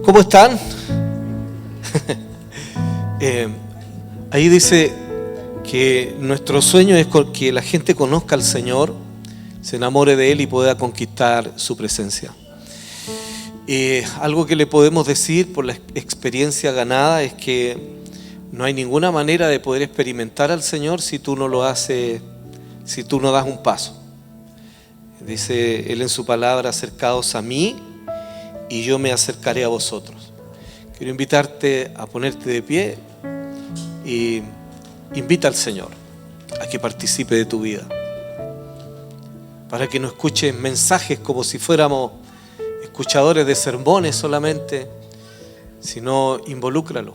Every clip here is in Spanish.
¿Cómo están? Ahí dice que nuestro sueño es que la gente conozca al Señor, se enamore de Él y pueda conquistar su presencia. Algo que le podemos decir por la experiencia ganada es que no hay ninguna manera de poder experimentar al Señor si tú no lo haces, si tú no das un paso. Dice Él en su palabra: acercaos a mí y yo me acercaré a vosotros. Quiero invitarte a ponerte de pie y invita al Señor a que participe de tu vida, para que no escuches mensajes como si fuéramos escuchadores de sermones solamente, sino involúcralo.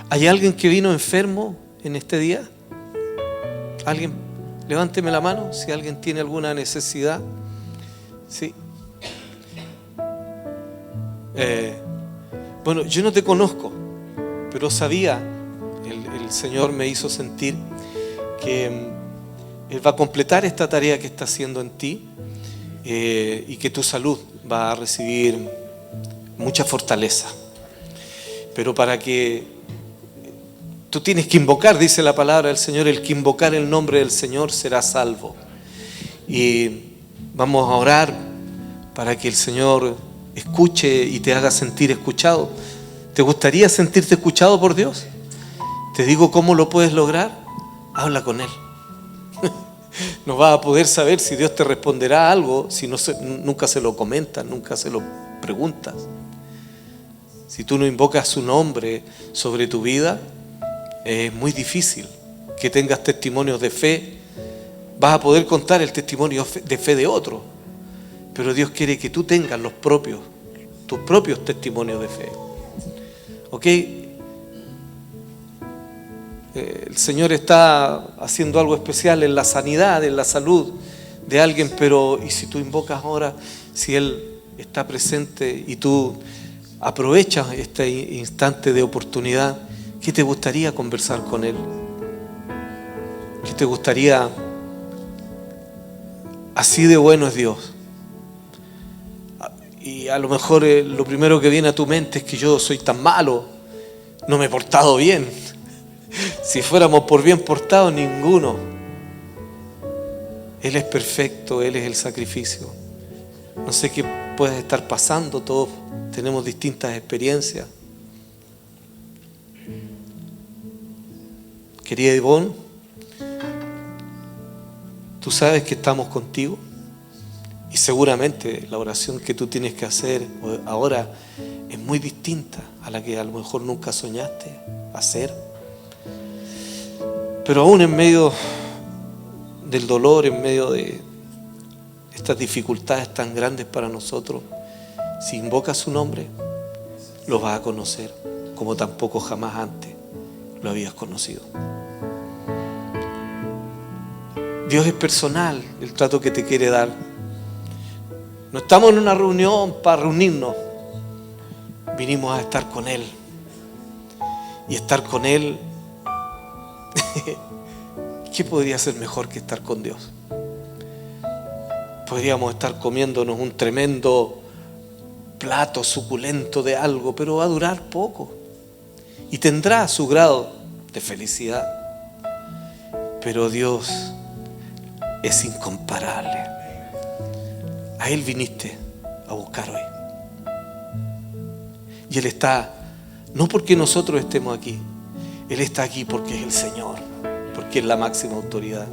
¿Hay alguien que vino enfermo en este día? ¿Alguien? Levánteme la mano si alguien tiene alguna necesidad. Sí. Bueno, yo no te conozco, pero sabía, el Señor me hizo sentir que Él va a completar esta tarea que está haciendo en ti, y que tu salud va a recibir mucha fortaleza. Pero para que tú tienes que invocar, dice la palabra del Señor, el que invocar el nombre del Señor será salvo. Y vamos a orar para que el Señor escuche y te haga sentir escuchado. ¿Te gustaría sentirte escuchado por Dios? Te digo cómo lo puedes lograr. Habla con Él. No vas a poder saber si Dios te responderá algo si nunca se lo comentas, nunca se lo preguntas. Si tú no invocas su nombre sobre tu vida, es muy difícil que tengas testimonios de fe. Vas a poder contar el testimonio de fe de otro, pero Dios quiere que tú tengas tus propios testimonios de fe. ¿Ok? El Señor está haciendo algo especial en la sanidad, en la salud de alguien, pero ¿y si tú invocas ahora? Si Él está presente y tú aprovechas este instante de oportunidad, ¿qué te gustaría conversar con Él? ¿Qué te gustaría? Así de bueno es Dios. Y a lo mejor lo primero que viene a tu mente es que yo soy tan malo, no me he portado bien. Si fuéramos por bien portados, ninguno. Él es perfecto, Él es el sacrificio. No sé qué puedes estar pasando, todos tenemos distintas experiencias. Querida Ivonne, tú sabes que estamos contigo. Y seguramente la oración que tú tienes que hacer ahora es muy distinta a la que a lo mejor nunca soñaste hacer. Pero aún en medio del dolor, en medio de estas dificultades tan grandes para nosotros, si invocas su nombre, lo vas a conocer como tampoco jamás antes lo habías conocido. Dios es personal, el trato que te quiere dar. No estamos en una reunión para reunirnos. Vinimos a estar con Él. Y estar con Él, ¿qué podría ser mejor que estar con Dios? Podríamos estar comiéndonos un tremendo plato suculento de algo, pero va a durar poco. Y tendrá su grado de felicidad. Pero Dios es incomparable. A Él viniste a buscar hoy. Y Él está, no porque nosotros estemos aquí, Él está aquí porque es el Señor, porque es la máxima autoridad.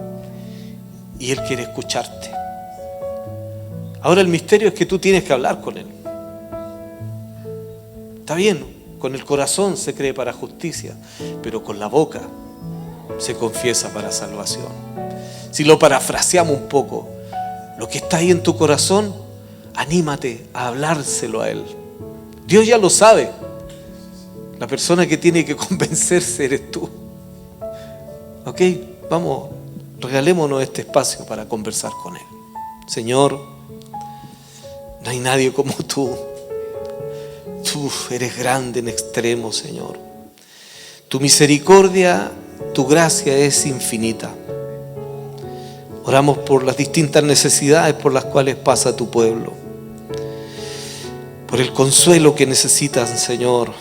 Y Él quiere escucharte. Ahora el misterio es que tú tienes que hablar con Él. Está bien, con el corazón se cree para justicia, pero con la boca se confiesa para salvación. Si lo parafraseamos un poco, lo que está ahí en tu corazón, anímate a hablárselo a Él. Dios ya lo sabe. La persona que tiene que convencerse eres tú. ¿Ok? Vamos, regalémonos este espacio para conversar con Él. Señor, no hay nadie como tú. Tú eres grande en extremo, Señor. Tu misericordia, tu gracia es infinita. Oramos por las distintas necesidades por las cuales pasa tu pueblo. por el consuelo que necesitan, Señor,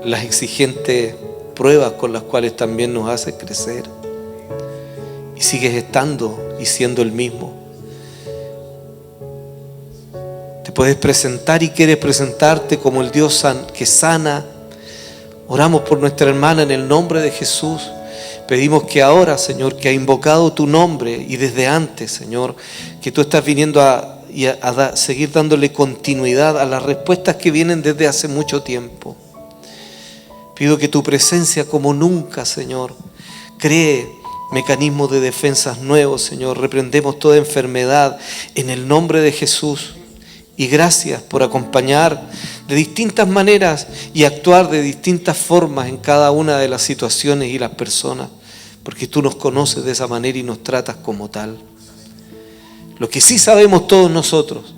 las exigentes pruebas con las cuales también nos haces crecer. Y sigues estando y siendo el mismo. Te puedes presentar y quieres presentarte como el Dios que sana. Oramos por nuestra hermana en el nombre de Jesús. Pedimos que ahora, Señor, que ha invocado tu nombre y desde antes, Señor, que tú estás viniendo a seguir dándole continuidad a las respuestas que vienen desde hace mucho tiempo. Pido que tu presencia como nunca, Señor, cree mecanismos de defensas nuevos, Señor. Reprendemos toda enfermedad en el nombre de Jesús. Y gracias por acompañar de distintas maneras y actuar de distintas formas en cada una de las situaciones y las personas, porque tú nos conoces de esa manera y nos tratas como tal. Lo que sí sabemos todos nosotros,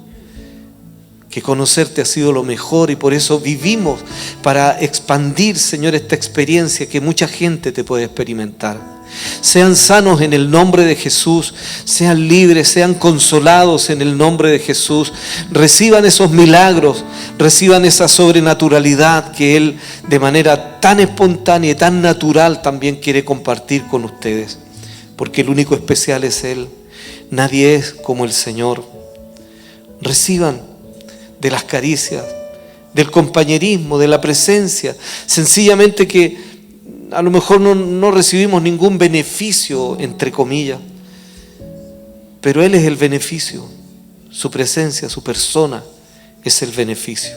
que conocerte ha sido lo mejor y por eso vivimos para expandir, Señor, esta experiencia que mucha gente te puede experimentar. Sean sanos en el nombre de Jesús, sean libres, sean consolados en el nombre de Jesús. Reciban esos milagros, reciban esa sobrenaturalidad que Él de manera tan espontánea y tan natural también quiere compartir con ustedes. Porque el único especial es Él. Nadie es como el Señor. Reciban de las caricias, del compañerismo, de la presencia. Sencillamente que a lo mejor no recibimos ningún beneficio, entre comillas, pero Él es el beneficio. Su presencia, su persona es el beneficio.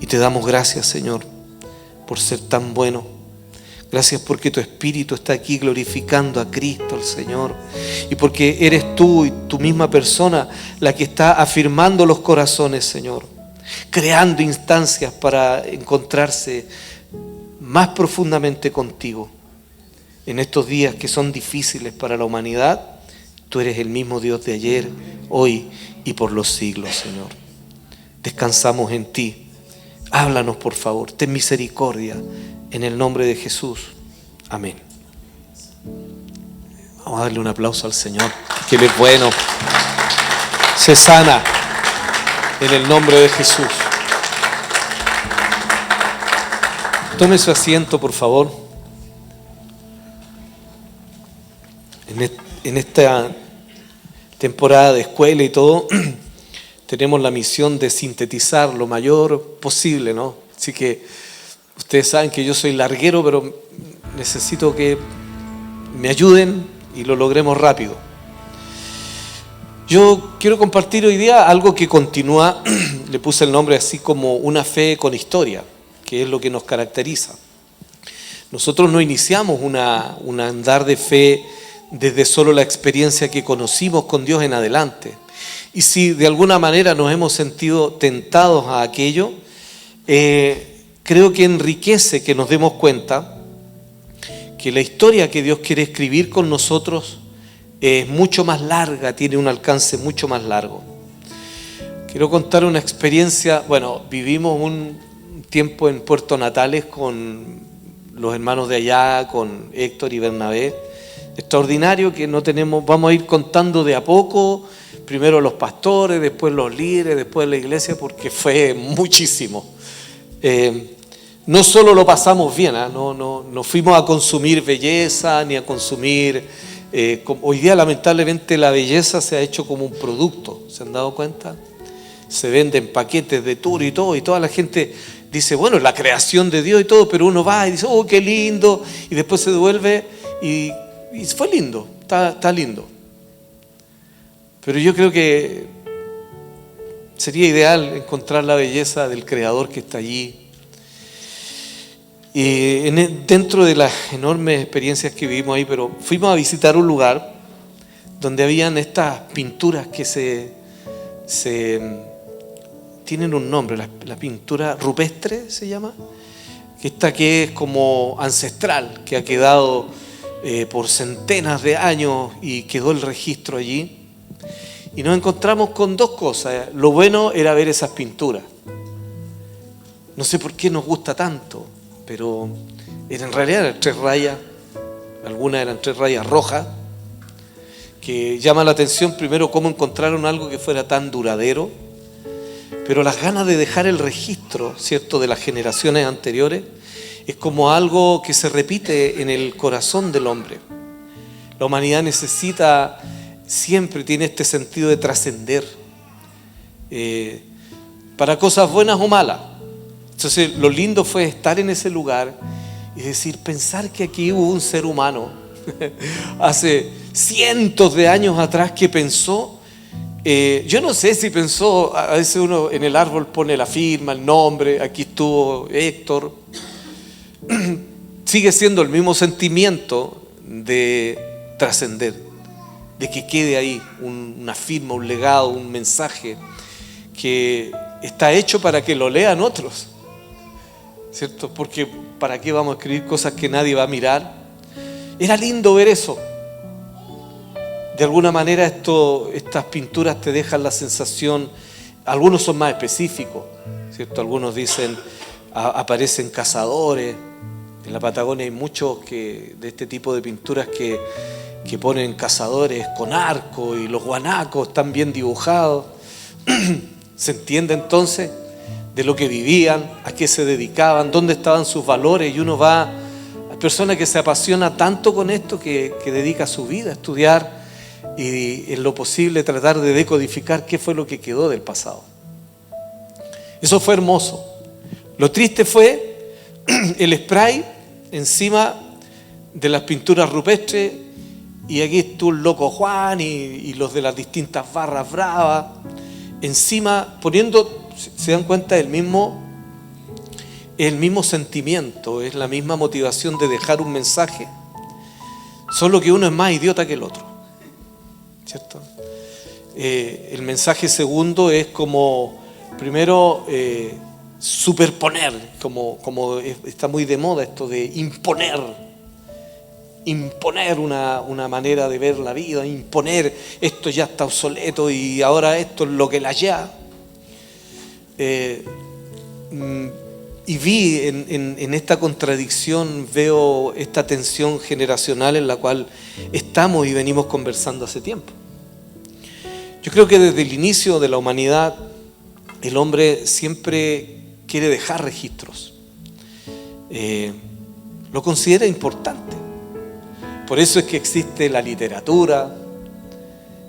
Y te damos gracias, Señor, por ser tan bueno. Gracias porque tu Espíritu está aquí glorificando a Cristo, el Señor. Y porque eres tú y tu misma persona la que está afirmando los corazones, Señor. Creando instancias para encontrarse más profundamente contigo. En estos días que son difíciles para la humanidad, tú eres el mismo Dios de ayer, hoy y por los siglos, Señor. Descansamos en ti. Háblanos, por favor. Ten misericordia en el nombre de Jesús. Amén. Vamos a darle un aplauso al Señor, que Él es bueno. Se sana en el nombre de Jesús. Tome su asiento, por favor. En esta temporada de escuela y todo, tenemos la misión de sintetizar lo mayor posible, ¿no? Así que ustedes saben que yo soy larguero, pero necesito que me ayuden y lo logremos rápido. Yo quiero compartir hoy día algo que continúa, le puse el nombre así como una fe con historia, que es lo que nos caracteriza. Nosotros no iniciamos un andar de fe desde solo la experiencia que conocimos con Dios en adelante. Y si de alguna manera nos hemos sentido tentados a aquello, creo que enriquece que nos demos cuenta que la historia que Dios quiere escribir con nosotros es mucho más larga, tiene un alcance mucho más largo. Quiero contar una experiencia. Bueno, vivimos un tiempo en Puerto Natales con los hermanos de allá, con Héctor y Bernabé. Extraordinario que no tenemos, vamos a ir contando de a poco, primero los pastores, después los líderes, después la iglesia, porque fue muchísimo. No solo lo pasamos bien, no fuimos a consumir belleza, ni a consumir... hoy día lamentablemente la belleza se ha hecho como un producto, ¿se han dado cuenta? Se venden paquetes de tour y todo, y toda la gente dice, bueno, la creación de Dios y todo, pero uno va y dice, oh, qué lindo, y después se devuelve y fue lindo, está lindo. Pero yo creo que sería ideal encontrar la belleza del Creador que está allí. Y dentro de las enormes experiencias que vivimos ahí, pero fuimos a visitar un lugar donde habían estas pinturas que se tienen un nombre, la pintura rupestre se llama, que es como ancestral, que ha quedado por centenas de años y quedó el registro allí. Y nos encontramos con dos cosas. Lo bueno era ver esas pinturas. No sé por qué nos gusta tanto, pero en realidad eran 3 rayas, algunas eran 3 rayas rojas, que llama la atención primero cómo encontraron algo que fuera tan duradero, Pero las ganas de dejar el registro, ¿cierto?, de las generaciones anteriores, es como algo que se repite en el corazón del hombre. La humanidad necesita, siempre tiene este sentido de trascender, para cosas buenas o malas. Entonces, lo lindo fue estar en ese lugar y decir, pensar que aquí hubo un ser humano hace cientos de años atrás que pensó. Yo no sé si pensó, a veces uno en el árbol pone la firma, el nombre, aquí estuvo Héctor. Sigue siendo el mismo sentimiento de trascender, de que quede ahí una firma, un legado, un mensaje que está hecho para que lo lean otros, ¿cierto? Porque ¿para qué vamos a escribir cosas que nadie va a mirar? Era lindo ver eso. De alguna manera estas pinturas te dejan la sensación, algunos son más específicos, ¿cierto? Algunos dicen, aparecen cazadores. En la Patagonia hay muchos de este tipo de pinturas que ponen cazadores con arco y los guanacos están bien dibujados. Se entiende entonces de lo que vivían, a qué se dedicaban, dónde estaban sus valores, y uno va, hay personas que se apasiona tanto con esto que dedica su vida a estudiar y en lo posible tratar de decodificar qué fue lo que quedó del pasado. Eso fue hermoso. Lo triste fue el spray encima de las pinturas rupestres, y aquí estuvo el loco Juan y los de las distintas barras bravas encima, poniendo, se dan cuenta, el mismo sentimiento, es la misma motivación de dejar un mensaje, solo que uno es más idiota que el otro, ¿cierto? El mensaje segundo es como, primero, superponer, como está muy de moda esto de imponer una manera de ver la vida, imponer esto ya está obsoleto y ahora esto es lo que la ya. Y vi en esta contradicción, veo esta tensión generacional en la cual estamos y venimos conversando hace tiempo. Yo creo que desde el inicio de la humanidad el hombre siempre quiere dejar registros, lo considera importante. Por eso es que existe la literatura,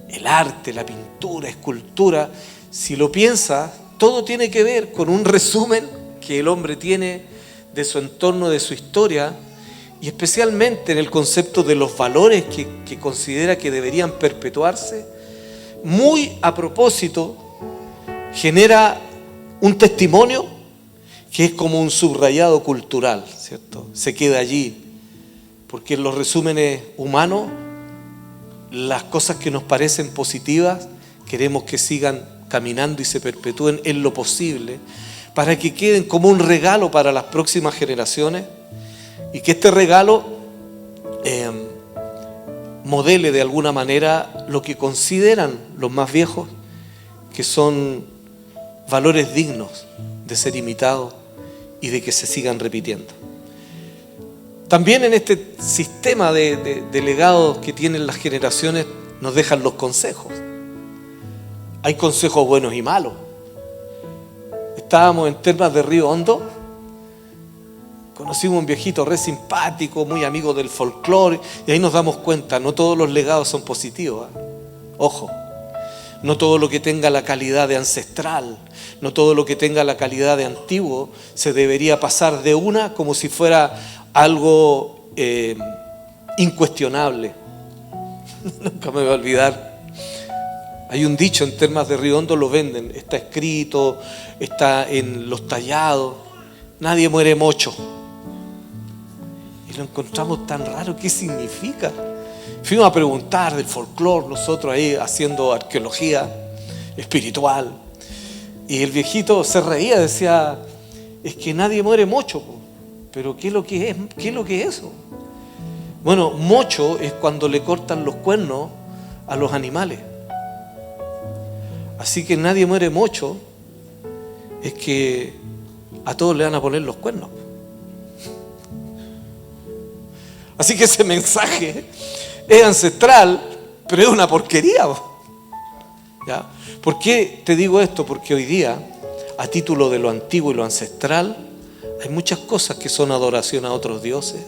el arte, la pintura, escultura. Si lo piensas, todo tiene que ver con un resumen que el hombre tiene de su entorno, de su historia, y especialmente en el concepto de los valores que considera que deberían perpetuarse. Muy a propósito, genera un testimonio que es como un subrayado cultural, ¿cierto? Se queda allí. Porque en los resúmenes humanos, las cosas que nos parecen positivas, queremos que sigan caminando y se perpetúen en lo posible, para que queden como un regalo para las próximas generaciones, y que este regalo modele de alguna manera lo que consideran los más viejos, que son valores dignos de ser imitados y de que se sigan repitiendo. También en este sistema de legados que tienen las generaciones nos dejan los consejos. Hay consejos buenos y malos. Estábamos en Termas de Río Hondo, conocimos un viejito re simpático, muy amigo del folclore, y ahí nos damos cuenta, no todos los legados son positivos, ¿eh? Ojo, no todo lo que tenga la calidad de ancestral, no todo lo que tenga la calidad de antiguo se debería pasar de una como si fuera algo incuestionable. Nunca me voy a olvidar. Hay un dicho en Termas de Río Hondo, lo venden, está escrito, está en los tallados: nadie muere mocho. Y lo encontramos tan raro. ¿Qué significa? Fuimos a preguntar del folclore, nosotros ahí haciendo arqueología espiritual, y el viejito se reía, decía: es que nadie muere mocho, po. Pero ¿qué es lo que es? ¿Qué es lo que es eso? Bueno, mocho es cuando le cortan los cuernos a los animales. Así que nadie muere mocho es que a todos le van a poner los cuernos. Así que ese mensaje es ancestral, pero es una porquería. ¿Ya? ¿Por qué te digo esto? Porque hoy día a título de lo antiguo y lo ancestral, hay muchas cosas que son adoración a otros dioses,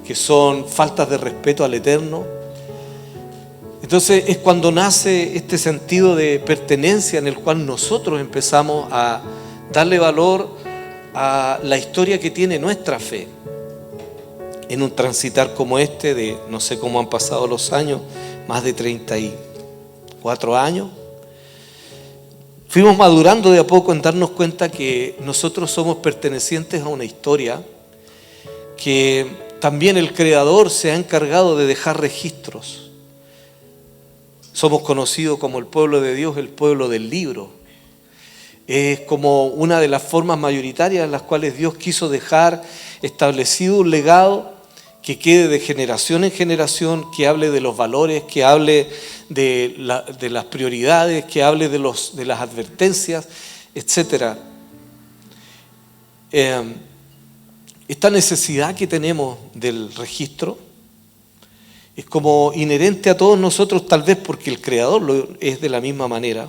que son faltas de respeto al Eterno. Entonces es cuando nace este sentido de pertenencia en el cual nosotros empezamos a darle valor a la historia que tiene nuestra fe. En un transitar como este, de no sé cómo han pasado los años, más de 34 años, fuimos madurando de a poco en darnos cuenta que nosotros somos pertenecientes a una historia que también el Creador se ha encargado de dejar registros. Somos conocidos como el pueblo de Dios, el pueblo del libro. Es como una de las formas mayoritarias en las cuales Dios quiso dejar establecido un legado que quede de generación en generación, que hable de los valores, que hable de las prioridades, que hable de las advertencias, etc. Esta necesidad que tenemos del registro es como inherente a todos nosotros, tal vez porque el Creador lo es de la misma manera.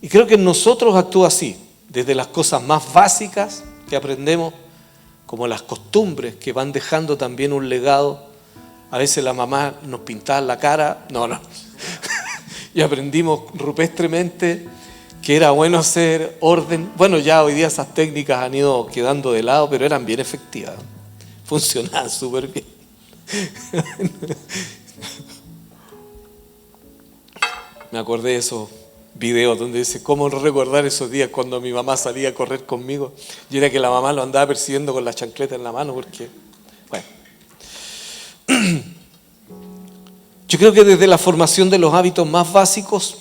Y creo que en nosotros actúa así, desde las cosas más básicas que aprendemos, como las costumbres que van dejando también un legado. A veces la mamá nos pintaba la cara, no, y aprendimos rupestremente que era bueno hacer orden. Bueno, ya hoy día esas técnicas han ido quedando de lado, pero eran bien efectivas, funcionaban súper bien. Me acordé de esos videos donde dice cómo no recordar esos días cuando mi mamá salía a correr conmigo y era que la mamá lo andaba persiguiendo con la chancleta en la mano, porque, bueno. Yo creo que desde la formación de los hábitos más básicos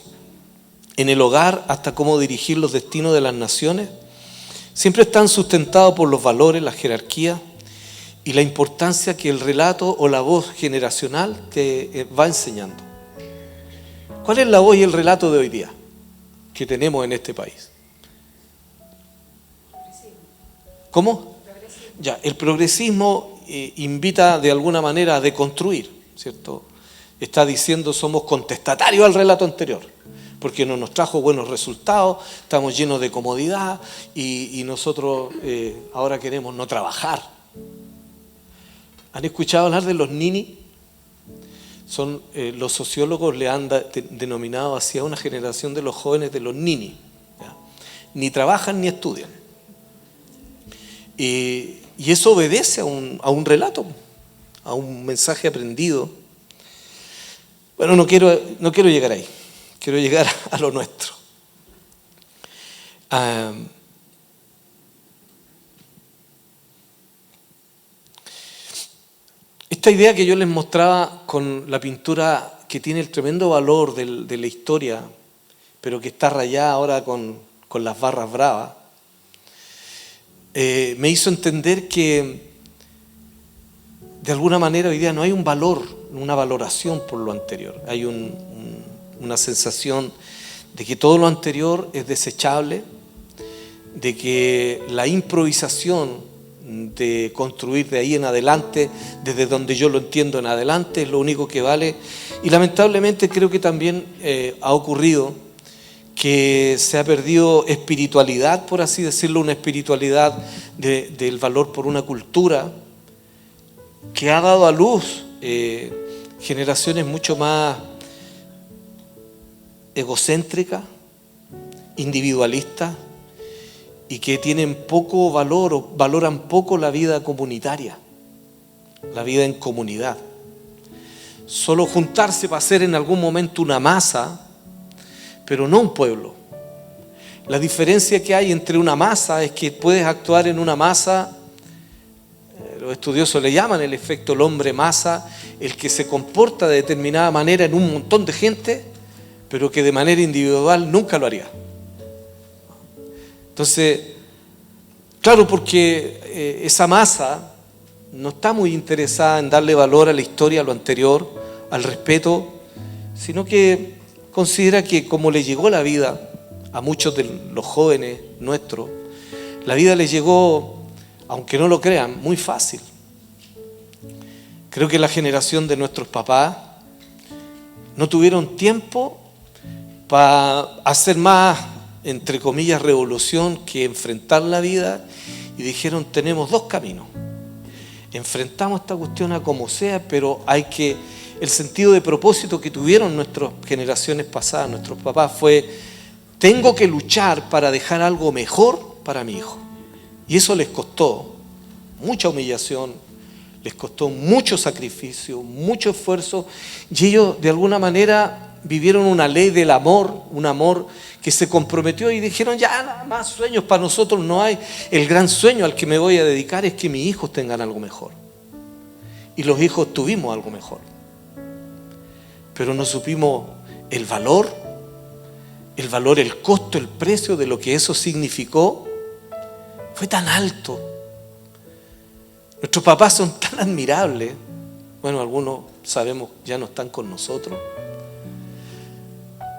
en el hogar hasta cómo dirigir los destinos de las naciones, siempre están sustentados por los valores, la jerarquía y la importancia que el relato o la voz generacional te va enseñando. ¿Cuál es la voz y el relato de hoy día que tenemos en este país? ¿Cómo? Ya, el progresismo invita de alguna manera a deconstruir, ¿cierto? Está diciendo somos contestatarios al relato anterior, porque no nos trajo buenos resultados, estamos llenos de comodidad y nosotros ahora queremos no trabajar. ¿Han escuchado hablar de los nini? Son, los sociólogos le han denominado hacia una generación de los jóvenes de los nini. ¿Ya? Ni trabajan ni estudian. Y eso obedece a un relato, a un mensaje aprendido. Bueno, no quiero llegar ahí, quiero llegar a lo nuestro. Esta idea que yo les mostraba con la pintura que tiene el tremendo valor de la historia, pero que está rayada ahora con las barras bravas, me hizo entender que de alguna manera hoy día no hay un valor, una valoración por lo anterior. Hay una sensación de que todo lo anterior es desechable, de que la improvisación de construir de ahí en adelante, desde donde yo lo entiendo en adelante, es lo único que vale. Y lamentablemente creo que también ha ocurrido que se ha perdido espiritualidad, por así decirlo, una espiritualidad del valor por una cultura que ha dado a luz generaciones mucho más egocéntricas, individualistas, y que tienen poco valor o valoran poco la vida comunitaria, la vida en comunidad. Solo juntarse para hacer en algún momento una masa, pero no un pueblo. La diferencia que hay entre una masa es que puedes actuar en una masa, los estudiosos le llaman el efecto el hombre masa, el que se comporta de determinada manera en un montón de gente, pero que de manera individual nunca lo haría. Entonces, claro, porque esa masa no está muy interesada en darle valor a la historia, a lo anterior, al respeto, sino que considera que como le llegó la vida a muchos de los jóvenes nuestros, la vida les llegó, aunque no lo crean, muy fácil. Creo que la generación de nuestros papás no tuvieron tiempo para hacer más entre comillas, revolución que enfrentar la vida y dijeron, tenemos dos caminos. Enfrentamos esta cuestión a como sea, pero el sentido de propósito que tuvieron nuestras generaciones pasadas, nuestros papás, fue, tengo que luchar para dejar algo mejor para mi hijo. Y eso les costó mucha humillación, les costó mucho sacrificio, mucho esfuerzo, y ellos de alguna manera vivieron una ley del amor, un amor que se comprometió y dijeron, ya nada más sueños para nosotros no hay, el gran sueño al que me voy a dedicar es que mis hijos tengan algo mejor. Y los hijos tuvimos algo mejor, pero no supimos el valor, el costo, el precio de lo que eso significó, fue tan alto. Nuestros papás son tan admirables. Bueno, algunos sabemos ya no están con nosotros,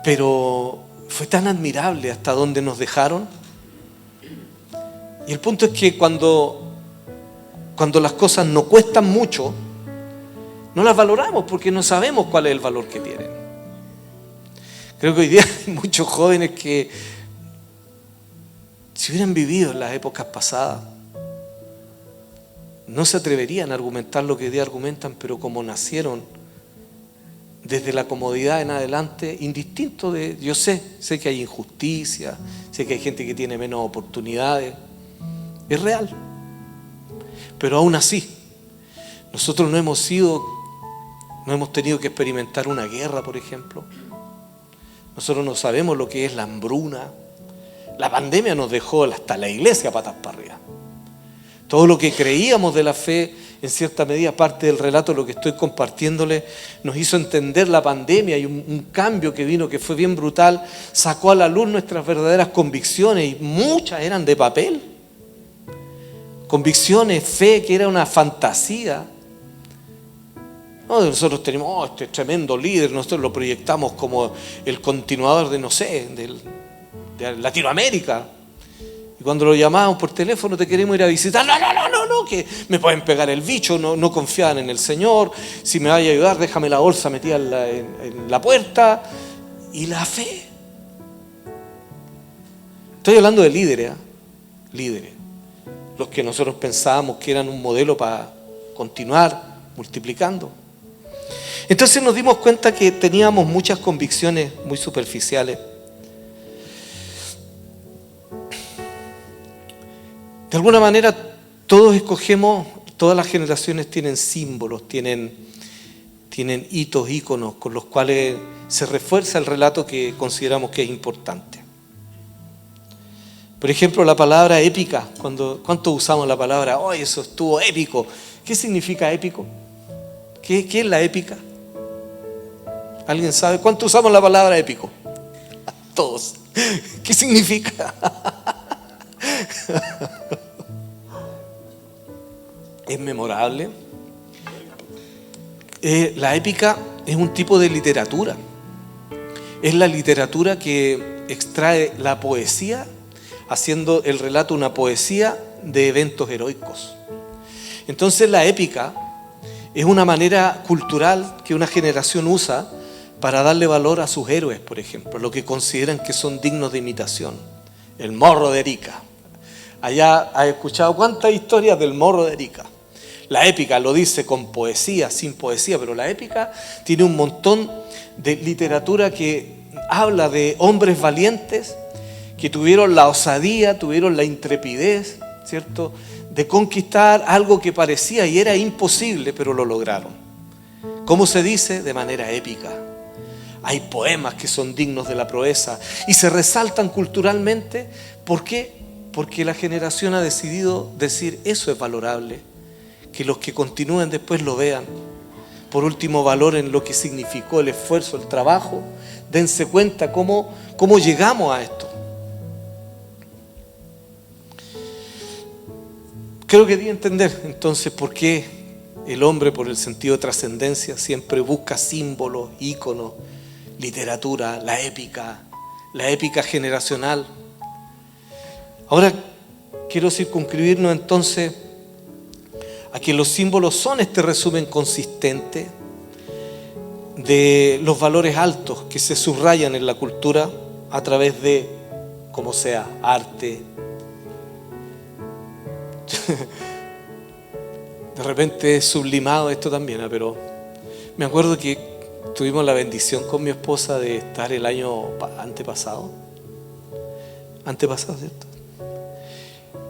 pero fue tan admirable hasta donde nos dejaron. Y el punto es que cuando las cosas no cuestan mucho, no las valoramos porque no sabemos cuál es el valor que tienen. Creo que hoy día hay muchos jóvenes que, si hubieran vivido en las épocas pasadas, no se atreverían a argumentar lo que hoy día argumentan, pero como nacieron desde la comodidad en adelante, indistinto de, yo sé que hay injusticia, sé que hay gente que tiene menos oportunidades, es real, pero aún así, nosotros no hemos tenido que experimentar una guerra, por ejemplo. Nosotros no sabemos lo que es la hambruna. La pandemia nos dejó hasta la iglesia patas para arriba. Todo lo que creíamos de la fe, en cierta medida, parte del relato de lo que estoy compartiéndole, nos hizo entender la pandemia y un cambio que vino, que fue bien brutal, sacó a la luz nuestras verdaderas convicciones y muchas eran de papel. Convicciones, fe, que era una fantasía. No, nosotros tenemos este tremendo líder, nosotros lo proyectamos como el continuador de, no sé, de Latinoamérica. Y cuando lo llamábamos por teléfono, te queremos ir a visitar, no, que me pueden pegar el bicho, no confiaban en el Señor, si me vaya a ayudar, déjame la bolsa metida en la puerta. Y la fe. Estoy hablando de líderes, líderes, los que nosotros pensábamos que eran un modelo para continuar multiplicando. Entonces nos dimos cuenta que teníamos muchas convicciones muy superficiales. De alguna manera todos escogemos, todas las generaciones tienen símbolos, tienen hitos, íconos con los cuales se refuerza el relato que consideramos que es importante. Por ejemplo, la palabra épica, ¿cuánto usamos la palabra? ¡Oh, eso estuvo épico! ¿Qué significa épico? ¿Qué es la épica? ¿Alguien sabe? ¿Cuánto usamos la palabra épico? Todos. ¿Qué significa? Es memorable. La épica es un tipo de literatura. Es la literatura que extrae la poesía, haciendo el relato una poesía de eventos heroicos. Entonces la épica es una manera cultural que una generación usa para darle valor a sus héroes, por ejemplo, lo que consideran que son dignos de imitación. El Morro de Arica. Allá has escuchado cuántas historias del Morro de Arica. La épica lo dice con poesía, sin poesía, pero la épica tiene un montón de literatura que habla de hombres valientes que tuvieron la osadía, tuvieron la intrepidez, ¿cierto?, de conquistar algo que parecía y era imposible, pero lo lograron. ¿Cómo se dice? De manera épica. Hay poemas que son dignos de la proeza y se resaltan culturalmente. ¿Por qué? Porque la generación ha decidido decir, eso es valorable, que los que continúen después lo vean. Por último, valoren lo que significó el esfuerzo, el trabajo. Dense cuenta cómo llegamos a esto. Creo que di a entender entonces por qué el hombre, por el sentido de trascendencia, siempre busca símbolos, íconos, literatura, la épica generacional. Ahora quiero circunscribirnos entonces a que los símbolos son este resumen consistente de los valores altos que se subrayan en la cultura a través de como sea, arte. De repente es sublimado esto también, pero me acuerdo que tuvimos la bendición con mi esposa de estar el año antepasado, ¿cierto?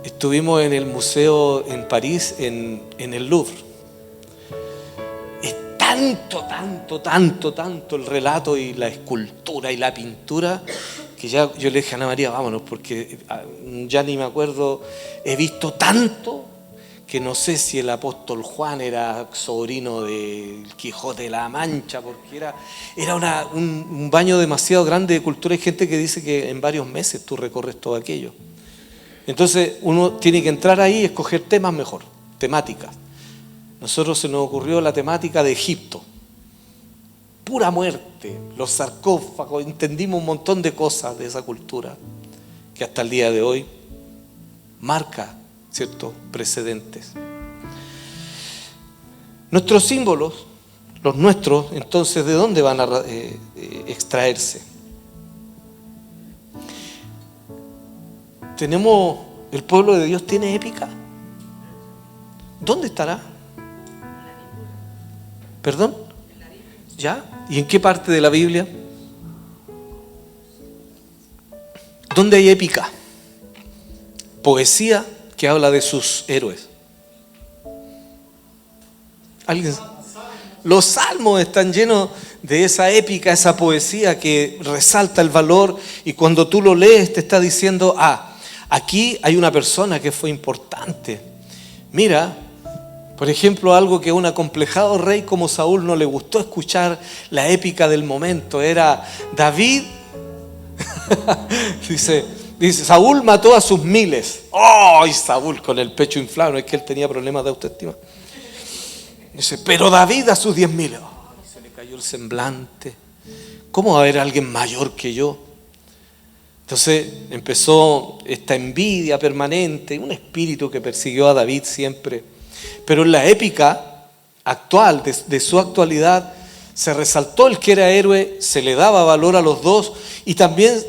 Estuvimos en el museo en París, en el Louvre. Es tanto el relato y la escultura y la pintura que ya yo le dije a Ana María, vámonos, porque ya ni me acuerdo, he visto tanto que no sé si el apóstol Juan era sobrino del Quijote de la Mancha, porque era un baño demasiado grande de cultura. Hay gente que dice que en varios meses tú recorres todo aquello. Entonces uno tiene que entrar ahí y escoger temas mejor, temáticas. Nosotros se nos ocurrió la temática de Egipto. Pura muerte, los sarcófagos, entendimos un montón de cosas de esa cultura que hasta el día de hoy marca ciertos precedentes. Nuestros símbolos, los nuestros, entonces, ¿de dónde van a extraerse? El pueblo de Dios tiene épica. ¿Dónde estará? ¿Perdón? ¿Ya? ¿Y en qué parte de la Biblia? ¿Dónde hay épica? Poesía que habla de sus héroes. ¿Alguien? Los salmos están llenos de esa épica, esa poesía que resalta el valor, y cuando tú lo lees te está diciendo, aquí hay una persona que fue importante. Mira, por ejemplo, algo que a un acomplejado rey como Saúl no le gustó escuchar, la épica del momento, era David. Dice, Saúl mató a sus miles. ¡Oh! Y Saúl con el pecho inflado, no es que él tenía problemas de autoestima. Dice, pero David a sus 10.000. ¡Oh! Se le cayó el semblante. ¿Cómo va a haber alguien mayor que yo? Entonces empezó esta envidia permanente, un espíritu que persiguió a David siempre. Pero en la épica actual, de su actualidad, se resaltó el que era héroe, se le daba valor a los dos y también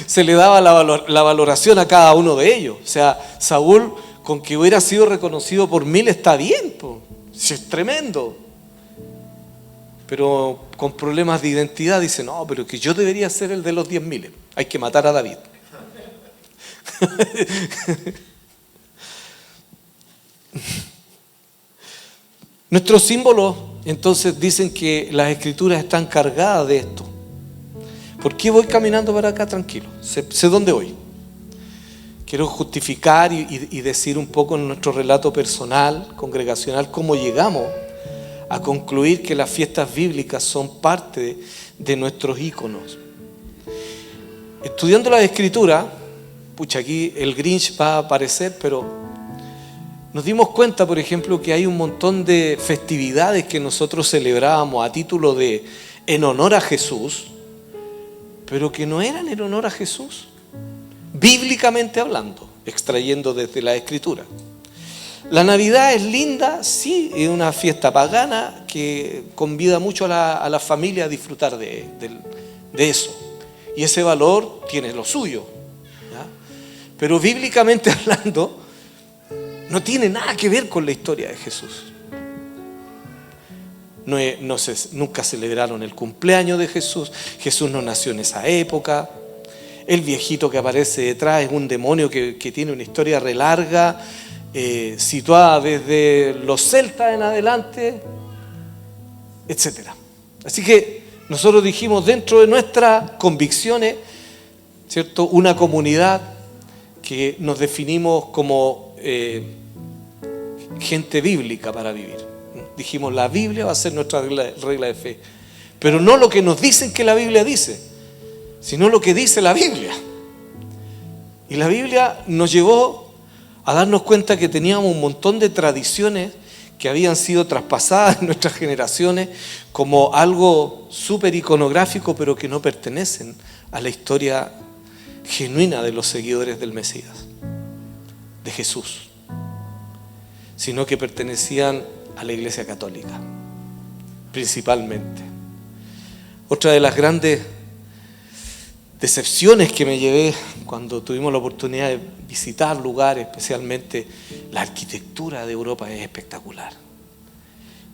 se le daba la valoración a cada uno de ellos. O sea, Saúl, con que hubiera sido reconocido por 1.000 está bien, si es tremendo. Pero con problemas de identidad dice, no, pero que yo debería ser el de los 10.000. Hay que matar a David. Nuestros símbolos entonces dicen que las escrituras están cargadas de esto. ¿Por qué voy caminando para acá tranquilo? Sé dónde voy. Quiero justificar y decir un poco en nuestro relato personal, congregacional, cómo llegamos a concluir que las fiestas bíblicas son parte de nuestros íconos. Estudiando la escritura, aquí el Grinch va a aparecer, pero nos dimos cuenta, por ejemplo, que hay un montón de festividades que nosotros celebrábamos a título de en honor a Jesús, pero que no eran en honor a Jesús, bíblicamente hablando, extrayendo desde la Escritura. La Navidad es linda, sí, es una fiesta pagana que convida mucho a la familia a disfrutar de eso. Y ese valor tiene lo suyo, ¿ya? Pero bíblicamente hablando, no tiene nada que ver con la historia de Jesús. Nunca celebraron el cumpleaños de Jesús. Jesús no nació en esa época. El viejito que aparece detrás es un demonio que tiene una historia re larga, situada desde los celtas en adelante, etc. Así que nosotros dijimos, dentro de nuestras convicciones, ¿cierto?, una comunidad que nos definimos como gente bíblica para vivir. Dijimos, la Biblia va a ser nuestra regla de fe, pero no lo que nos dicen que la Biblia dice, sino lo que dice la Biblia. Y la Biblia nos llevó a darnos cuenta que teníamos un montón de tradiciones que habían sido traspasadas en nuestras generaciones como algo súper iconográfico, pero que no pertenecen a la historia genuina de los seguidores del Mesías, de Jesús, sino que pertenecían a la Iglesia Católica, principalmente. Otra de las grandes decepciones que me llevé cuando tuvimos la oportunidad de visitar lugares, especialmente la arquitectura de Europa es espectacular.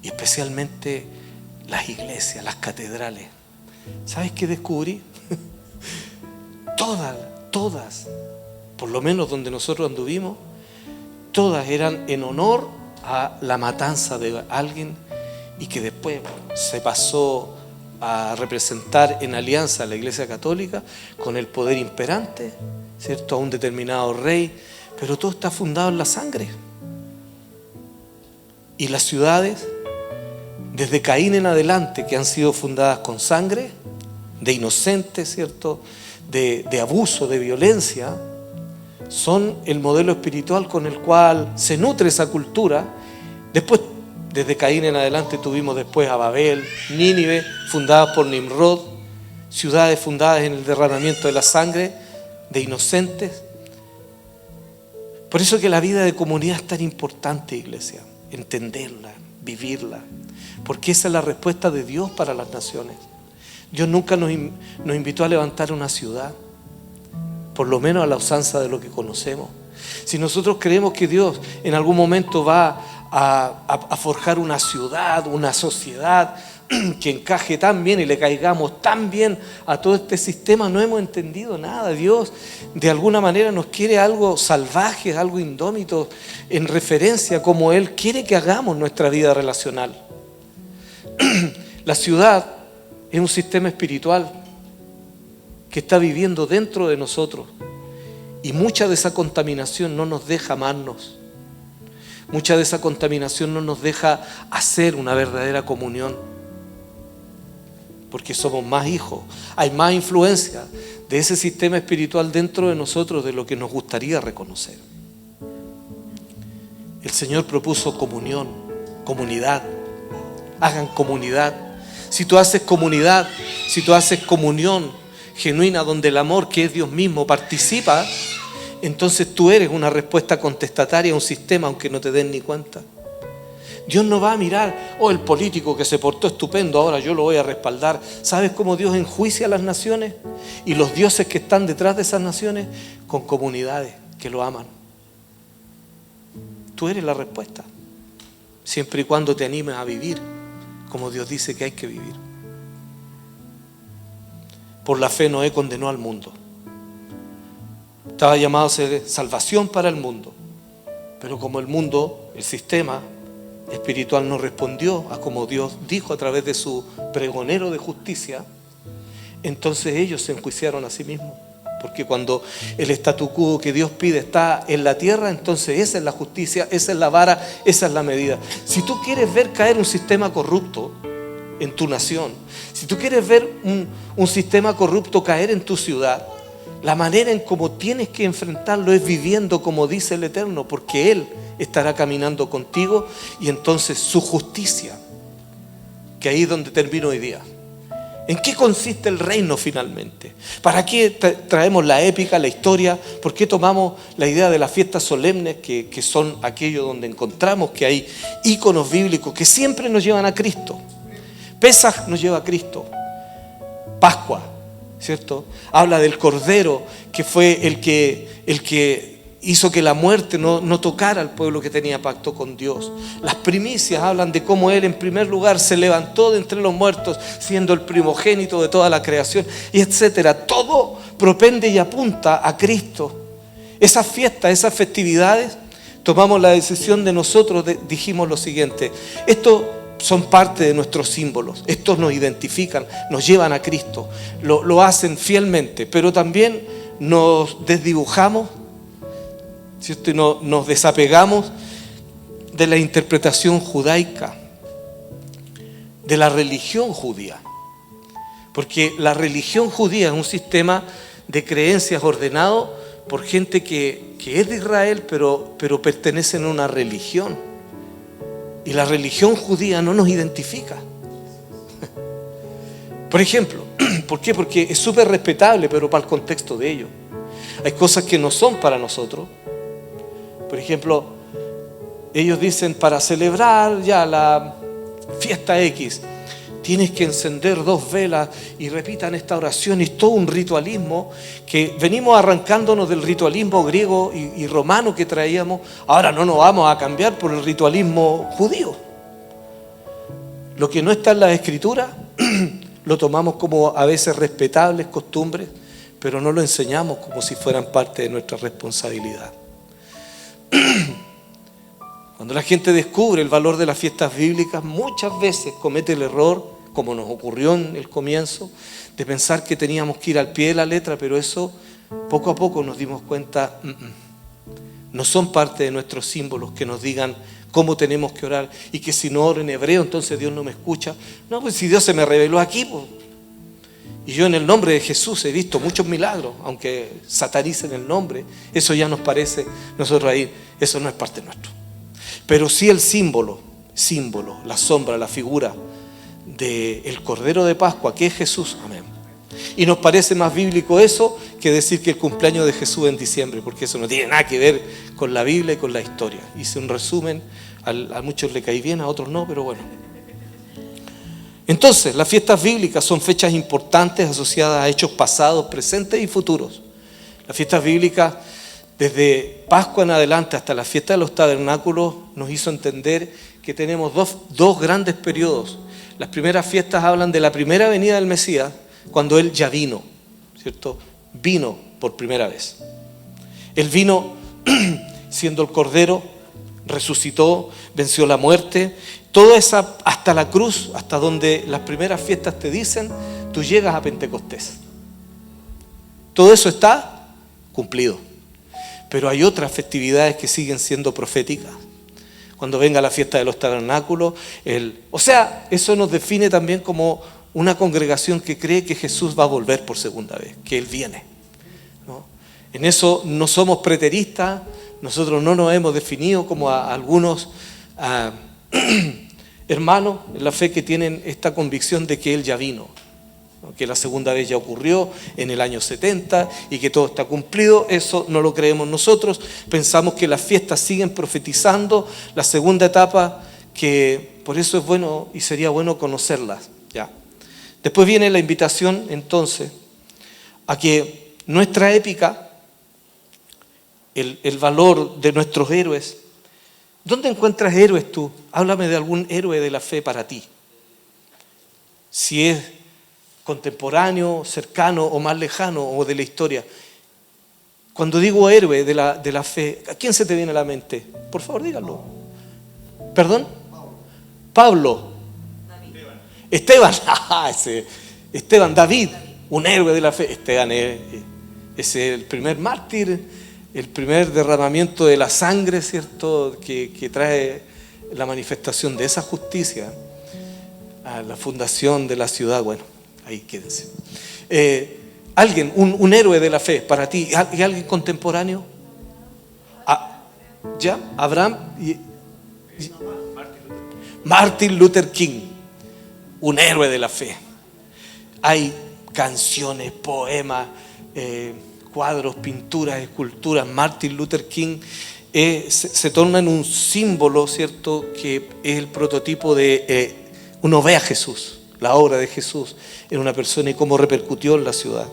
Y especialmente las iglesias, las catedrales. ¿Sabes qué descubrí? Todas, por lo menos donde nosotros anduvimos, todas eran en honor a la matanza de alguien y que después se pasó a representar en alianza a la Iglesia Católica con el poder imperante, ¿cierto? A un determinado rey, pero todo está fundado en la sangre. Y las ciudades, desde Caín en adelante, que han sido fundadas con sangre, de inocentes, ¿cierto? De abuso, de violencia, son el modelo espiritual con el cual se nutre esa cultura. Después, desde Caín en adelante tuvimos después a Babel, Nínive, fundadas por Nimrod, ciudades fundadas en el derramamiento de la sangre de inocentes. Por eso que la vida de comunidad es tan importante, iglesia, entenderla, vivirla, porque esa es la respuesta de Dios para las naciones. Dios nunca nos invitó a levantar una ciudad, por lo menos a la usanza de lo que conocemos. Si nosotros creemos que Dios en algún momento va a forjar una ciudad, una sociedad que encaje tan bien y le caigamos tan bien a todo este sistema, no hemos entendido nada. Dios de alguna manera nos quiere algo salvaje, algo indómito, en referencia a cómo Él quiere que hagamos nuestra vida relacional. La ciudad es un sistema espiritual que está viviendo dentro de nosotros y mucha de esa contaminación no nos deja amarnos. Mucha de esa contaminación no nos deja hacer una verdadera comunión, porque somos más hijos. Hay más influencia de ese sistema espiritual dentro de nosotros de lo que nos gustaría reconocer. El Señor propuso comunión, comunidad. Hagan comunidad. Si tú haces comunidad, si tú haces comunión genuina donde el amor, que es Dios mismo, participa, entonces tú eres una respuesta contestataria a un sistema, aunque no te den ni cuenta. Dios no va a mirar, el político que se portó estupendo, ahora yo lo voy a respaldar. ¿Sabes cómo Dios enjuicia a las naciones? Y los dioses que están detrás de esas naciones, con comunidades que lo aman. Tú eres la respuesta, siempre y cuando te animes a vivir como Dios dice que hay que vivir. Por la fe Noé condenó al mundo. Estaba llamado a ser salvación para el mundo, pero como el mundo, el sistema espiritual no respondió a como Dios dijo a través de su pregonero de justicia, entonces ellos se enjuiciaron a sí mismos, porque cuando el statu quo que Dios pide está en la tierra, entonces esa es la justicia, esa es la vara, esa es la medida. Si tú quieres ver caer un sistema corrupto en tu nación, si tú quieres ver un sistema corrupto caer en tu ciudad, la manera en cómo tienes que enfrentarlo es viviendo como dice el Eterno, porque Él estará caminando contigo y entonces su justicia, que ahí es donde termino hoy día. ¿En qué consiste el reino finalmente? ¿Para qué traemos la épica, la historia? ¿Por qué tomamos la idea de las fiestas solemnes, que son aquello donde encontramos que hay íconos bíblicos que siempre nos llevan a Cristo? Pesaj nos lleva a Cristo. Pascua, ¿cierto? Habla del Cordero, que fue el que hizo que la muerte no tocara al pueblo que tenía pacto con Dios. Las primicias hablan de cómo Él en primer lugar se levantó de entre los muertos, siendo el primogénito de toda la creación, y etcétera. Todo propende y apunta a Cristo. Esas fiestas, esas festividades, tomamos la decisión de nosotros, dijimos lo siguiente: esto son parte de nuestros símbolos, estos nos identifican, nos llevan a Cristo, lo hacen fielmente, pero también nos desdibujamos, ¿cierto? Y nos desapegamos de la interpretación judaica, de la religión judía, porque la religión judía es un sistema de creencias ordenado por gente que es de Israel, pero pertenecen a una religión. Y la religión judía no nos identifica. Por ejemplo, ¿por qué? Porque es súper respetable, pero para el contexto de ellos. Hay cosas que no son para nosotros. Por ejemplo, ellos dicen, para celebrar ya la fiesta X, tienes que encender 2 velas y repitan esta oración. Y es todo un ritualismo que venimos arrancándonos del ritualismo griego y romano que traíamos. Ahora no nos vamos a cambiar por el ritualismo judío. Lo que no está en la Escritura lo tomamos como a veces respetables costumbres, pero no lo enseñamos como si fueran parte de nuestra responsabilidad. Cuando la gente descubre el valor de las fiestas bíblicas, muchas veces comete el error, como nos ocurrió en el comienzo, de pensar que teníamos que ir al pie de la letra, pero eso poco a poco nos dimos cuenta, no son parte de nuestros símbolos que nos digan cómo tenemos que orar, y que si no oro en hebreo entonces Dios no me escucha. No, pues si Dios se me reveló aquí, pues. Y yo en el nombre de Jesús he visto muchos milagros, aunque satanicen el nombre, eso ya nos parece, nosotros ahí, eso no es parte nuestro. Pero sí el símbolo, la sombra, la figura del Cordero de Pascua, que es Jesús, amén. Y nos parece más bíblico eso que decir que el cumpleaños de Jesús en diciembre, porque eso no tiene nada que ver con la Biblia y con la historia. Hice un resumen, a muchos le caí bien, a otros no, pero bueno. Entonces, las fiestas bíblicas son fechas importantes asociadas a hechos pasados, presentes y futuros. Las fiestas bíblicas, desde Pascua en adelante hasta la fiesta de los tabernáculos, nos hizo entender que tenemos dos grandes periodos. Las primeras fiestas hablan de la primera venida del Mesías, cuando Él ya vino, ¿cierto? Vino por primera vez. Él vino siendo el Cordero, resucitó, venció la muerte. Toda esa, hasta la cruz, hasta donde las primeras fiestas te dicen, tú llegas a Pentecostés. Todo eso está cumplido. Pero hay otras festividades que siguen siendo proféticas. Cuando venga la fiesta de los tabernáculos, eso nos define también como una congregación que cree que Jesús va a volver por segunda vez, que Él viene, ¿no? En eso no somos preteristas, nosotros no nos hemos definido como a algunos hermanos en la fe que tienen esta convicción de que Él ya vino, ¿no? Que la segunda vez ya ocurrió en el año 70 y que todo está cumplido. Eso no lo creemos nosotros. Pensamos que las fiestas siguen profetizando la segunda etapa, que por eso es bueno y sería bueno conocerlas, ¿ya? Después viene la invitación entonces a que nuestra épica, el valor de nuestros héroes. ¿Dónde encuentras héroes tú? Háblame de algún héroe de la fe para ti. Si es contemporáneo, cercano o más lejano o de la historia. Cuando digo héroe de la fe, ¿a quién se te viene a la mente? Por favor, díganlo. ¿Perdón? Pablo. Esteban, David, un héroe de la fe. Esteban es el primer mártir, el primer derramamiento de la sangre, ¿cierto? Que trae la manifestación de esa justicia a la fundación de la ciudad. Bueno, ahí quédense. Alguien, un héroe de la fe para ti, ¿y alguien contemporáneo? ¿Ya? Abraham y Martin Luther King. Un héroe de la fe. Hay canciones, poemas, cuadros, pinturas, esculturas. Martin Luther King se torna en un símbolo, ¿cierto? Que es el prototipo de uno ve a Jesús, la obra de Jesús en una persona y cómo repercutió en la ciudad.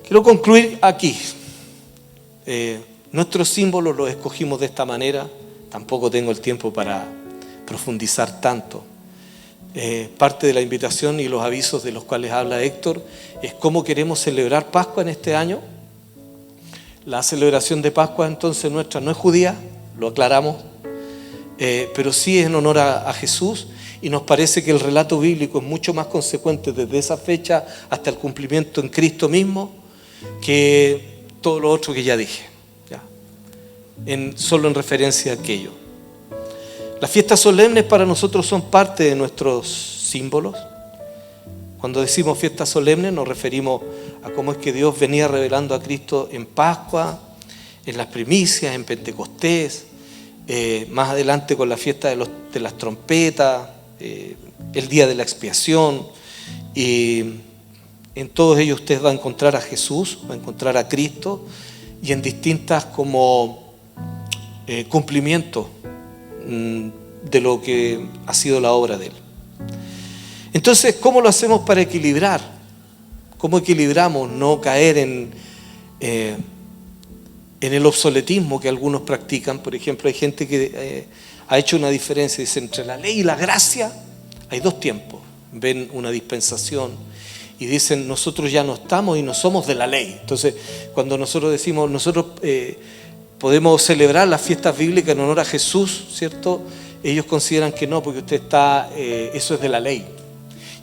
Quiero concluir aquí. Nuestros símbolos los escogimos de esta manera. Tampoco tengo el tiempo para profundizar tanto. Parte de la invitación y los avisos de los cuales habla Héctor es cómo queremos celebrar Pascua en este año. La celebración de Pascua entonces nuestra no es judía, lo aclaramos, pero sí es en honor a Jesús, y nos parece que el relato bíblico es mucho más consecuente desde esa fecha hasta el cumplimiento en Cristo mismo que todo lo otro que ya dije, ¿ya? Solo en referencia a aquello. Las fiestas solemnes para nosotros son parte de nuestros símbolos. Cuando decimos fiestas solemnes nos referimos a cómo es que Dios venía revelando a Cristo en Pascua, en las primicias, en Pentecostés, más adelante con la fiesta de las trompetas, el día de la expiación. Y en todos ellos usted va a encontrar a Jesús, va a encontrar a Cristo, y en distintas como cumplimientos de lo que ha sido la obra de Él. Entonces, ¿cómo lo hacemos para equilibrar? ¿Cómo equilibramos no caer en el obsoletismo que algunos practican? Por ejemplo, hay gente que ha hecho una diferencia, dice, entre la ley y la gracia hay dos tiempos. Ven una dispensación y dicen, nosotros ya no estamos y no somos de la ley. Entonces, cuando nosotros decimos, nosotros podemos celebrar las fiestas bíblicas en honor a Jesús, ¿cierto? Ellos consideran que no, porque usted está, eso es de la ley.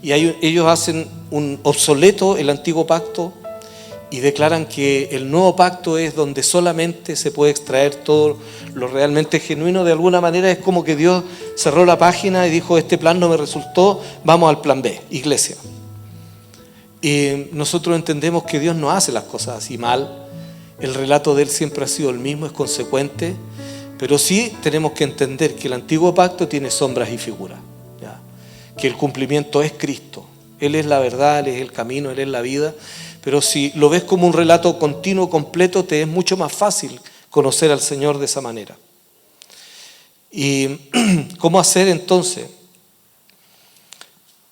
Y ellos hacen un obsoleto el antiguo pacto y declaran que el nuevo pacto es donde solamente se puede extraer todo lo realmente genuino. De alguna manera es como que Dios cerró la página y dijo, este plan no me resultó, vamos al plan B, iglesia. Y nosotros entendemos que Dios no hace las cosas así mal. El relato de Él siempre ha sido el mismo, es consecuente, pero sí tenemos que entender que el antiguo pacto tiene sombras y figuras, ¿ya? Que el cumplimiento es Cristo. Él es la verdad, Él es el camino, Él es la vida. Pero si lo ves como un relato continuo, completo, te es mucho más fácil conocer al Señor de esa manera. ¿Y cómo hacer entonces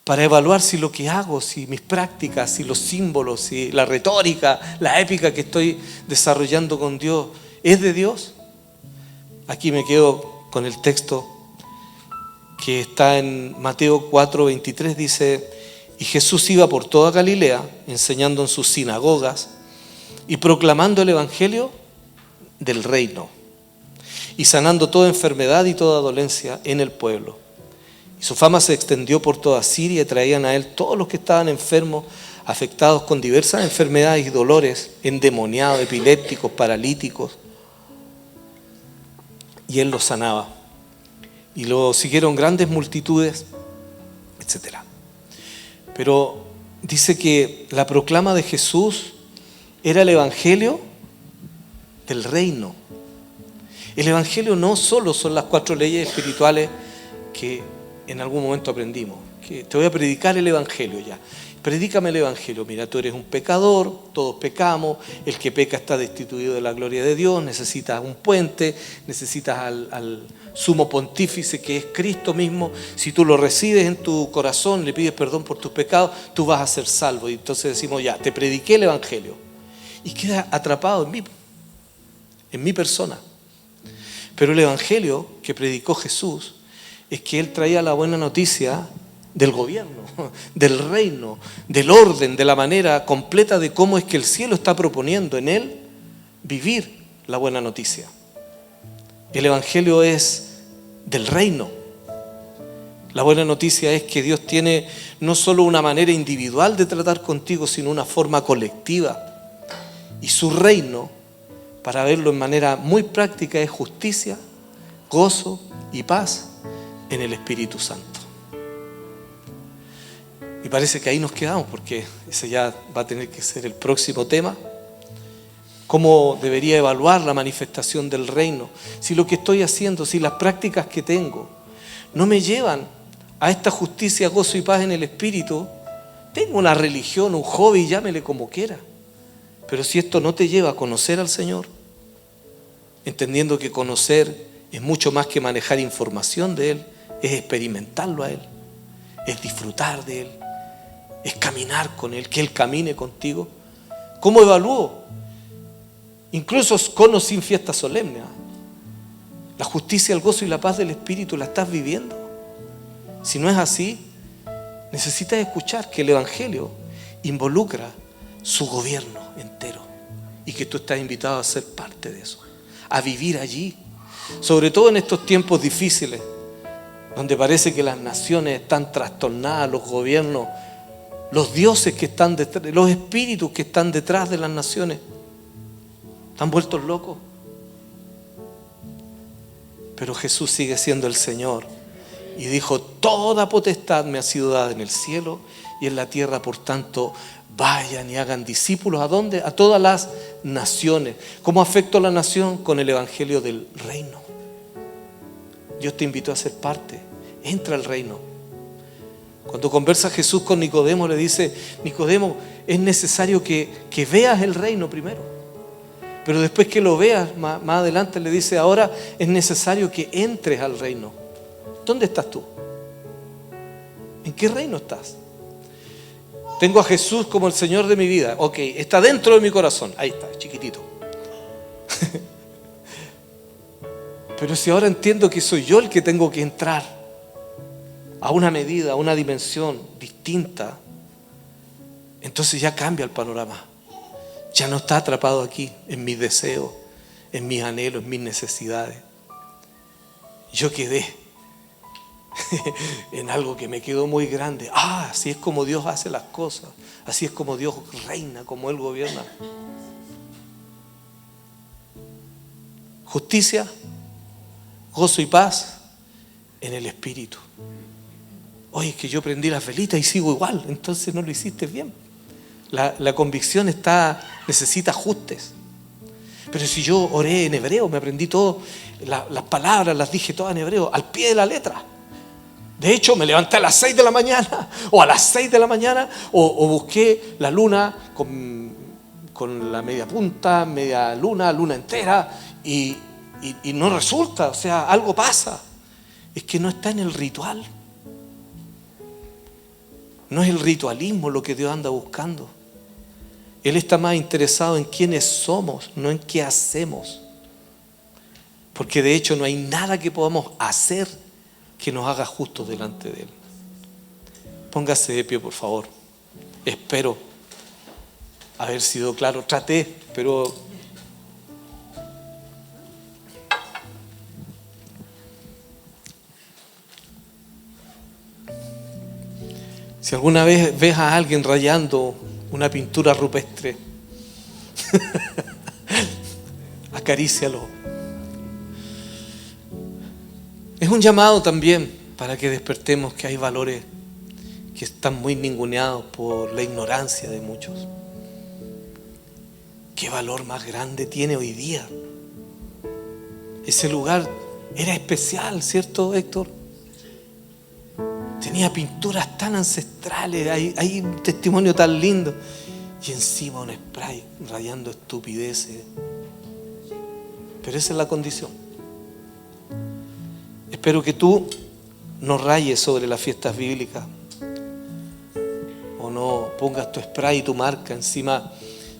para evaluar si lo que hago, si mis prácticas, si los símbolos, si la retórica, la épica que estoy desarrollando con Dios es de Dios? Aquí me quedo con el texto que está en Mateo 4:23, dice: y Jesús iba por toda Galilea, enseñando en sus sinagogas y proclamando el evangelio del reino y sanando toda enfermedad y toda dolencia en el pueblo. Y su fama se extendió por toda Siria y traían a él todos los que estaban enfermos, afectados con diversas enfermedades y dolores, endemoniados, epilépticos, paralíticos, y él los sanaba. Y lo siguieron grandes multitudes, etc. Pero dice que la proclama de Jesús era el evangelio del reino. El evangelio no solo son las 4 leyes espirituales que en algún momento aprendimos, que te voy a predicar el evangelio ya. Predícame el evangelio. Mira, tú eres un pecador, todos pecamos, el que peca está destituido de la gloria de Dios, necesitas un puente, necesitas al sumo pontífice que es Cristo mismo. Si tú lo recibes en tu corazón, le pides perdón por tus pecados, tú vas a ser salvo. Y entonces decimos, ya, te prediqué el evangelio. Y queda atrapado en mi persona. Pero el evangelio que predicó Jesús es que Él traía la buena noticia del gobierno, del reino, del orden, de la manera completa de cómo es que el cielo está proponiendo en Él vivir la buena noticia. El evangelio es del reino. La buena noticia es que Dios tiene no solo una manera individual de tratar contigo, sino una forma colectiva. Y su reino, para verlo en manera muy práctica, es justicia, gozo y paz en el Espíritu Santo. Y parece que ahí nos quedamos, porque ese ya va a tener que ser el próximo tema. ¿Cómo debería evaluar la manifestación del reino? Si lo que estoy haciendo, si las prácticas que tengo no me llevan a esta justicia, gozo y paz en el Espíritu, tengo una religión, un hobby, llámele como quiera. Pero si esto no te lleva a conocer al Señor, entendiendo que conocer es mucho más que manejar información de Él, es experimentarlo a Él, es disfrutar de Él, es caminar con Él, que Él camine contigo. ¿Cómo evalúo? Incluso con o sin fiesta solemne. La justicia, el gozo y la paz del Espíritu, ¿la estás viviendo? Si no es así, necesitas escuchar que el Evangelio involucra su gobierno entero y que tú estás invitado a ser parte de eso, a vivir allí. Sobre todo en estos tiempos difíciles, donde parece que las naciones están trastornadas, los gobiernos, los dioses que están detrás, los espíritus que están detrás de las naciones, están vueltos locos. Pero Jesús sigue siendo el Señor y dijo: toda potestad me ha sido dada en el cielo y en la tierra, por tanto vayan y hagan discípulos. ¿A dónde? A todas las naciones. ¿Cómo afectó a la nación? Con el evangelio del reino. Dios te invitó a ser parte. Entra al reino. Cuando conversa Jesús con Nicodemo, le dice: Nicodemo, es necesario que veas el reino primero. Pero después que lo veas, más adelante le dice: ahora es necesario que entres al reino. ¿Dónde estás tú? ¿En qué reino estás? Tengo a Jesús como el Señor de mi vida. Ok, está dentro de mi corazón. Ahí está, chiquitito. Pero si ahora entiendo que soy yo el que tengo que entrar a una medida, a una dimensión distinta, entonces ya cambia el panorama. Ya no está atrapado aquí en mis deseos, en mis anhelos, en mis necesidades. Yo quedé en algo que me quedó muy grande. Así es como Dios hace las cosas. Así es como Dios reina, como Él gobierna. Justicia, gozo y paz en el Espíritu. Oye, es que yo prendí las velitas y sigo igual. Entonces no lo hiciste bien. La convicción necesita ajustes. Pero si yo oré en hebreo, me aprendí todo, las palabras las dije todas en hebreo, al pie de la letra. De hecho, me levanté a las 6 de la mañana, o a las 6 de la mañana, o busqué la luna con la media punta, media luna, luna entera, y no resulta, o sea, algo pasa. Es que no está en el ritual. No es el ritualismo lo que Dios anda buscando. Él está más interesado en quiénes somos, no en qué hacemos. Porque de hecho no hay nada que podamos hacer que nos haga justos delante de Él. Póngase de pie, por favor. Espero haber sido claro. Traté, pero si alguna vez ves a alguien rayando una pintura rupestre, acarícialo. Es un llamado también para que despertemos que hay valores que están muy ninguneados por la ignorancia de muchos. ¿Qué valor más grande tiene hoy día? Ese lugar era especial, ¿cierto, Héctor? Tenía pinturas tan ancestrales, hay un testimonio tan lindo. Y encima un spray rayando estupideces. Pero esa es la condición. Espero que tú no rayes sobre las fiestas bíblicas. O no pongas tu spray y tu marca encima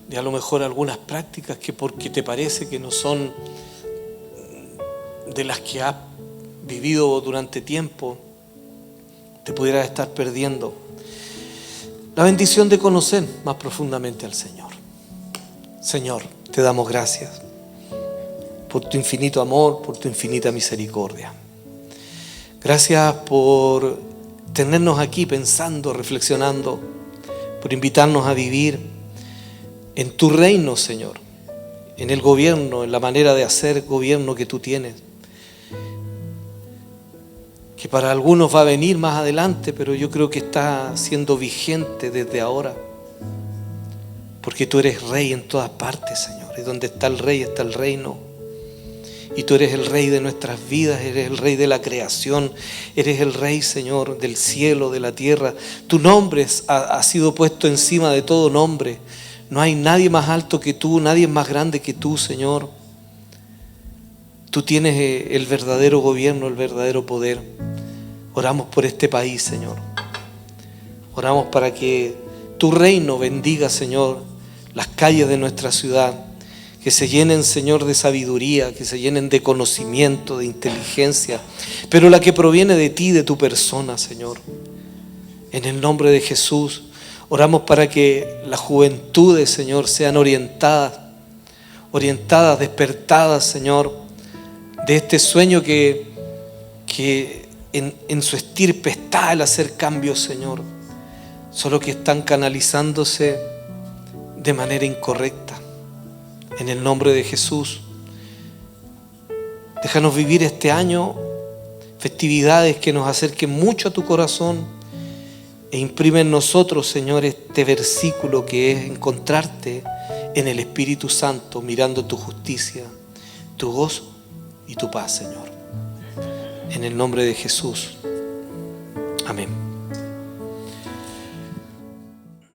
de a lo mejor algunas prácticas que porque te parece que no son de las que has vivido durante tiempo, te pudieras estar perdiendo la bendición de conocer más profundamente al Señor. Señor, te damos gracias por tu infinito amor, por tu infinita misericordia. Gracias por tenernos aquí pensando, reflexionando, por invitarnos a vivir en tu reino, Señor, en el gobierno, en la manera de hacer gobierno que tú tienes. Que para algunos va a venir más adelante, pero yo creo que está siendo vigente desde ahora. Porque tú eres rey en todas partes, Señor. Y donde está el rey está el reino. Y tú eres el rey de nuestras vidas, eres el rey de la creación, eres el rey, Señor, del cielo, de la tierra. Tu nombre ha sido puesto encima de todo nombre. No hay nadie más alto que tú, nadie más grande que tú, Señor. Tú tienes el verdadero gobierno, el verdadero poder. Oramos por este país, Señor. Oramos para que tu reino bendiga, Señor, las calles de nuestra ciudad. Que se llenen, Señor, de sabiduría, que se llenen de conocimiento, de inteligencia, pero la que proviene de ti, de tu persona, Señor. En el nombre de Jesús, oramos para que las juventudes, Señor, sean orientadas, despertadas, Señor, de este sueño que en su estirpe está el hacer cambios, Señor, solo que están canalizándose de manera incorrecta. En el nombre de Jesús, déjanos vivir este año festividades que nos acerquen mucho a tu corazón e imprime en nosotros, Señor, este versículo que es encontrarte en el Espíritu Santo, mirando tu justicia, tu gozo y tu paz, Señor. En el nombre de Jesús. Amén.